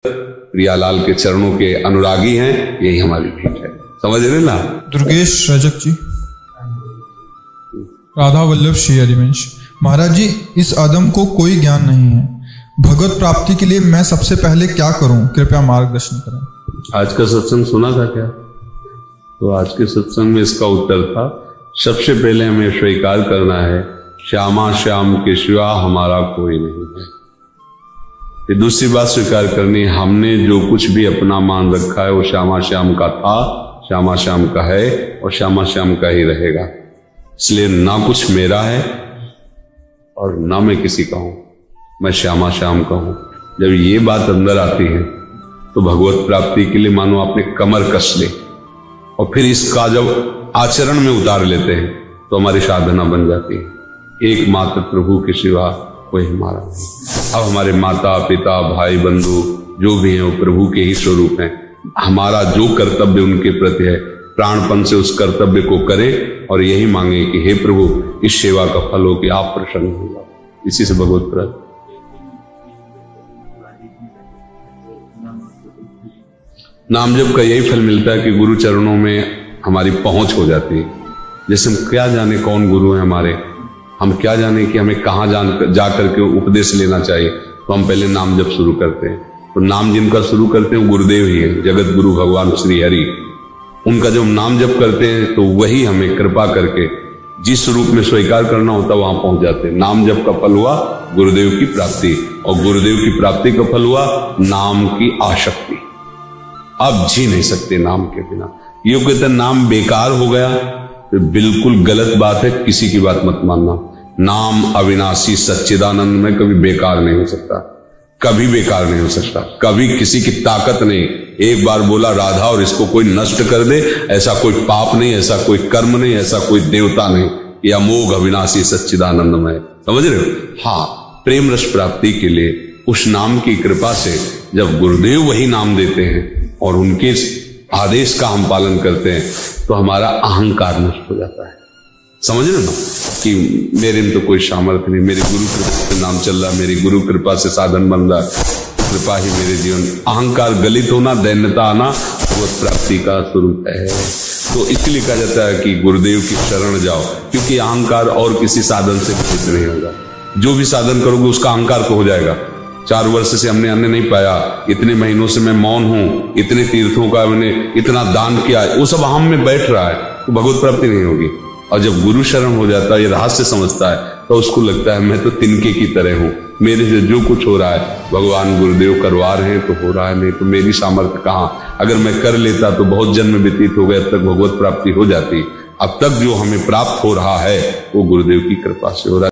प्रियालाल के चरणों के अनुरागी हैं, यही हमारी भेंट है। समझ रहे ना? दुर्गेश रजक जी, राधा वल्लभ श्री हरिवंश। महाराज जी, इस आदम को कोई ज्ञान नहीं है, भगवत प्राप्ति के लिए मैं सबसे पहले क्या करूं, कृपया मार्गदर्शन करें। आज का सत्संग सुना था क्या? तो आज के सत्संग में इसका उत्तर था, सबसे पहले हमें स्वीकार करना है श्यामा श्याम के सिवा हमारा कोई नहीं है। फिर दूसरी बात स्वीकार करनी, हमने जो कुछ भी अपना मान रखा है वो श्यामा श्याम का था, श्यामा श्याम का है और श्यामा श्याम का ही रहेगा। इसलिए ना कुछ मेरा है और ना मैं किसी का हूं, मैं श्यामा श्याम का हूं। जब ये बात अंदर आती है तो भगवत प्राप्ति के लिए मानो आपने कमर कस ली और फिर इसका जब आचरण में उतार लेते हैं तो हमारी साधना बन जाती है। एकमात्र प्रभु के सिवा कोई हमारा नहीं। अब हमारे माता पिता भाई बंधु जो भी हैं वो प्रभु के ही स्वरूप हैं। हमारा जो कर्तव्य उनके प्रति है प्राणपन से उस कर्तव्य को करें और यही मांगे कि हे प्रभु इस सेवा का फल हो कि आप प्रसन्न हो जाओ। इसी से भगवत प्राप्ति। नाम जप का यही फल मिलता है कि गुरु चरणों में हमारी पहुंच हो जाती है। जैसे हम क्या जाने कौन गुरु है हमारे, हम क्या जाने कि हमें कहाँ जा करके उपदेश लेना चाहिए, तो हम पहले नाम जप शुरू करते हैं। तो नाम जिनका शुरू करते हैं वो गुरुदेव ही है, जगत गुरु भगवान श्री हरि। उनका जब नाम जप करते हैं तो वही हमें कृपा करके जिस रूप में स्वीकार करना होता है वहां पहुंच जाते हैं। नाम जप का फल हुआ गुरुदेव की प्राप्ति और गुरुदेव की प्राप्ति का फल हुआ नाम की आसक्ति। अब जी नहीं सकते नाम के बिना। ये कहते हैं नाम बेकार हो गया, तो बिल्कुल गलत बात है, किसी की बात मत मानना। नाम अविनाशी सच्चिदानंद में कभी बेकार नहीं हो सकता, कभी बेकार नहीं हो सकता, कभी किसी की ताकत नहीं। एक बार बोला राधा और इसको कोई नष्ट कर दे, ऐसा कोई पाप नहीं, ऐसा कोई कर्म नहीं, ऐसा कोई देवता नहीं। यह अमोघ अविनाशी सच्चिदानंद में, समझ रहे हो? हाँ, प्रेम रस प्राप्ति के लिए उस नाम की कृपा से जब गुरुदेव वही नाम देते हैं और उनके आदेश का हम पालन करते हैं तो हमारा अहंकार नष्ट हो जाता है। समझ रहे ना कि मेरे में तो कोई सामर्थ्य नहीं, मेरी गुरु कृपा से नाम चल रहा, मेरी गुरु कृपा से साधन बन रहा, कृपा ही मेरे जीवन। अहंकार गलित होना, दैन्यता आना भगवत प्राप्ति का स्वरूप है। तो इसलिए कहा जाता है कि गुरुदेव की शरण जाओ, क्योंकि अहंकार और किसी साधन से विकसित नहीं होगा। जो भी साधन करोगे उसका अहंकार तो हो जाएगा। 4 वर्ष से हमने अन्न नहीं पाया, इतने महीनों से मैं मौन हूं, इतने तीर्थों का मैंने इतना दान किया, वो सब हम में बैठ रहा है, तो भगवत प्राप्ति नहीं होगी। और जब गुरु शरण हो जाता है, ये रहस्य समझता है, तो उसको लगता है मैं तो तिनके की तरह हूं, मेरे से जो कुछ हो रहा है भगवान गुरुदेव करवा रहे हैं तो हो रहा है, नहीं तो मेरी सामर्थ्य कहाँ। अगर मैं कर लेता तो बहुत जन्म व्यतीत हो गया, अब तक भगवत प्राप्ति हो जाती। अब तक जो हमें प्राप्त हो रहा है वो गुरुदेव की कृपा से हो रहा है।